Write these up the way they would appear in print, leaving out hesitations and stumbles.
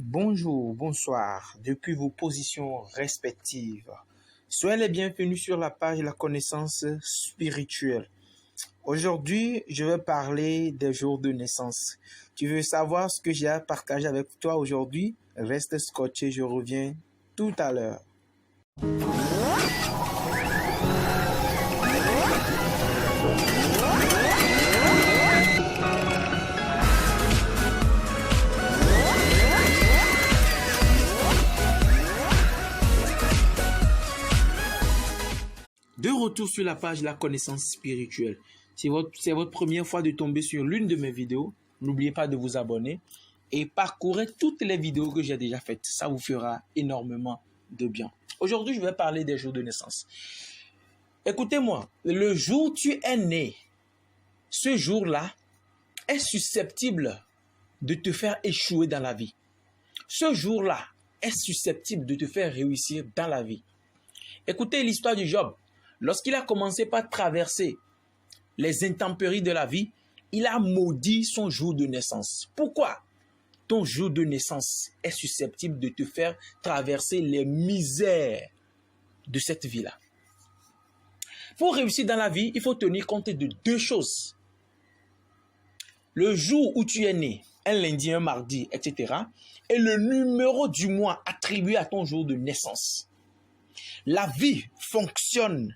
Bonjour, bonsoir, depuis vos positions respectives. Soyez les bienvenus sur la page La Connaissance Spirituelle. Aujourd'hui, je vais parler des jours de naissance. Tu veux savoir ce que j'ai à partager avec toi aujourd'hui? Reste scotché, je reviens tout à l'heure. De retour sur la page La Connaissance Spirituelle. Si c'est votre première fois de tomber sur l'une de mes vidéos, n'oubliez pas de vous abonner et parcourez toutes les vidéos que j'ai déjà faites. Ça vous fera énormément de bien. Aujourd'hui, je vais parler des jours de naissance. Écoutez-moi, le jour où tu es né, ce jour-là est susceptible de te faire échouer dans la vie. Ce jour-là est susceptible de te faire réussir dans la vie. Écoutez l'histoire de Job. Lorsqu'il a commencé par traverser les intempéries de la vie, il a maudit son jour de naissance. Pourquoi? Ton jour de naissance est susceptible de te faire traverser les misères de cette vie-là. Pour réussir dans la vie, il faut tenir compte de deux choses. Le jour où tu es né, un lundi, un mardi, etc. et le numéro du mois attribué à ton jour de naissance. La vie fonctionne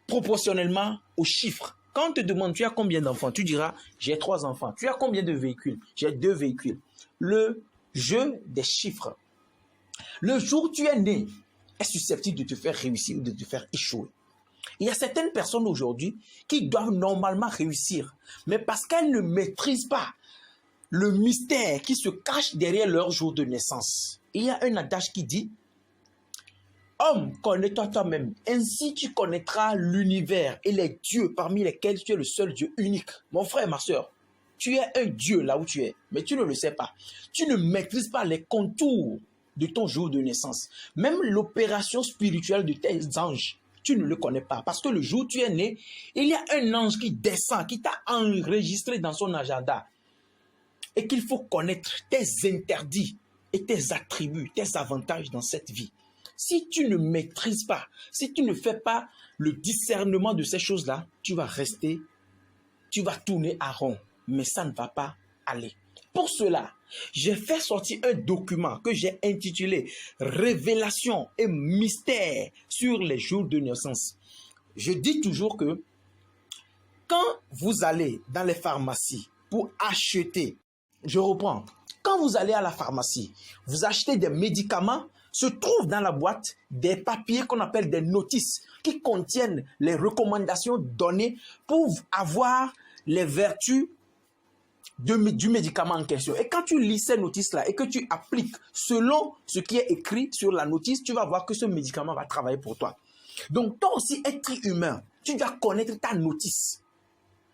proportionnellement aux chiffres. Quand on te demande tu as combien d'enfants, tu diras j'ai 3 enfants. Tu as combien de véhicules? J'ai 2 véhicules. Le jeu des chiffres. Le jour où tu es né est susceptible de te faire réussir ou de te faire échouer. Il y a certaines personnes aujourd'hui qui doivent normalement réussir, mais parce qu'elles ne maîtrisent pas le mystère qui se cache derrière leur jour de naissance. Il y a un adage qui dit: homme, connais-toi toi-même, ainsi tu connaîtras l'univers et les dieux parmi lesquels tu es le seul Dieu unique. Mon frère, ma soeur, tu es un Dieu là où tu es, mais tu ne le sais pas. Tu ne maîtrises pas les contours de ton jour de naissance. Même l'opération spirituelle de tes anges, tu ne le connais pas. Parce que le jour où tu es né, il y a un ange qui descend, qui t'a enregistré dans son agenda. Et qu'il faut connaître tes interdits et tes attributs, tes avantages dans cette vie. Si tu ne maîtrises pas, si tu ne fais pas le discernement de ces choses-là, tu vas rester, tu vas tourner à rond, mais ça ne va pas aller. Pour cela, j'ai fait sortir un document que j'ai intitulé « Révélation et mystère sur les jours de naissance ». Je dis toujours que quand vous allez dans les pharmacies pour acheter, je reprends, quand vous allez à la pharmacie, vous achetez des médicaments, se trouvent dans la boîte des papiers qu'on appelle des notices qui contiennent les recommandations données pour avoir les vertus du médicament en question. Et quand tu lis ces notices-là et que tu appliques selon ce qui est écrit sur la notice, tu vas voir que ce médicament va travailler pour toi. Donc toi aussi, être humain, tu dois connaître ta notice.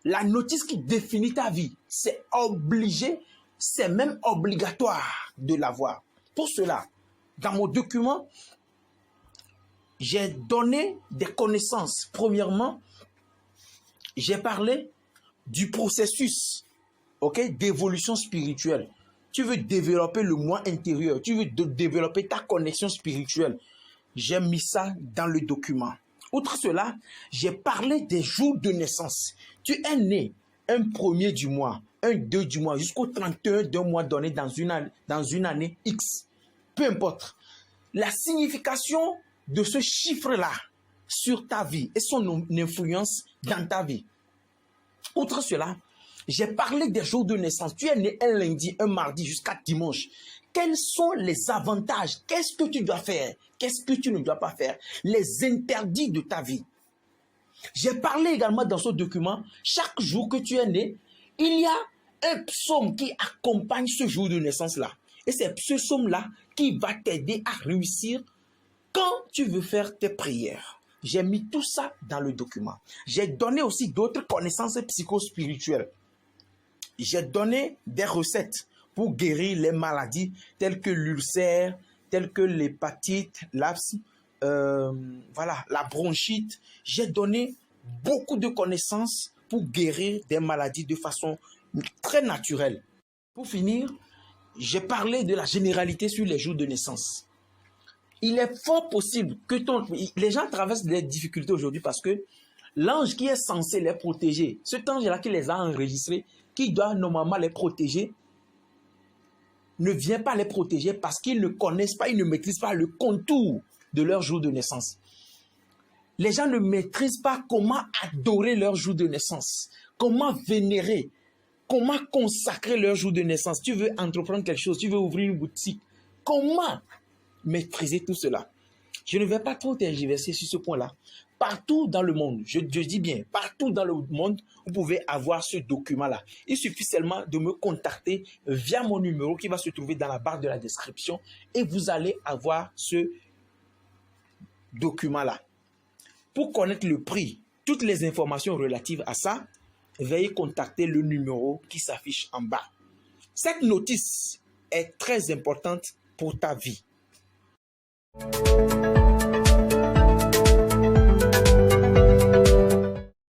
La notice qui définit ta vie, c'est obligé, c'est même obligatoire de l'avoir. Pour cela, dans mon document, j'ai donné des connaissances. Premièrement, j'ai parlé du processus d'évolution spirituelle. Tu veux développer le moi intérieur, tu veux développer ta connexion spirituelle. J'ai mis ça dans le document. Outre cela, j'ai parlé des jours de naissance. Tu es né un 1er du mois, un 2 du mois, jusqu'au 31 d'un mois donné dans une année X. Peu importe. La signification de ce chiffre-là sur ta vie et son influence dans ta vie. Outre cela, j'ai parlé des jours de naissance. Tu es né un lundi, un mardi jusqu'à dimanche. Quels sont les avantages? Qu'est-ce que tu dois faire? Qu'est-ce que tu ne dois pas faire? Les interdits de ta vie. J'ai parlé également dans ce document, chaque jour que tu es né, il y a un psaume qui accompagne ce jour de naissance-là. Et c'est ce psaume-là qui va t'aider à réussir quand tu veux faire tes prières. J'ai mis tout ça dans le document. J'ai donné aussi d'autres connaissances psychospirituelles. J'ai donné des recettes pour guérir les maladies telles que l'ulcère, telles que l'hépatite, la bronchite. J'ai donné beaucoup de connaissances pour guérir des maladies de façon très naturelle. Pour finir, j'ai parlé de la généralité sur les jours de naissance. Il est fort possible que les gens traversent des difficultés aujourd'hui parce que l'ange qui est censé les protéger, cet ange-là qui les a enregistrés, qui doit normalement les protéger, ne vient pas les protéger parce qu'ils ne connaissent pas, ils ne maîtrisent pas le contour de leur jour de naissance. Les gens ne maîtrisent pas comment adorer leur jour de naissance, comment vénérer, comment consacrer leur jour de naissance. Tu veux entreprendre quelque chose, tu veux ouvrir une boutique. Comment maîtriser tout cela? Je ne vais pas trop tergiverser sur ce point-là. Partout dans le monde, je dis bien, partout dans le monde, vous pouvez avoir ce document-là. Il suffit seulement de me contacter via mon numéro qui va se trouver dans la barre de la description et vous allez avoir ce document-là. Pour connaître le prix, toutes les informations relatives à ça, veuillez contacter le numéro qui s'affiche en bas. Cette notice est très importante pour ta vie.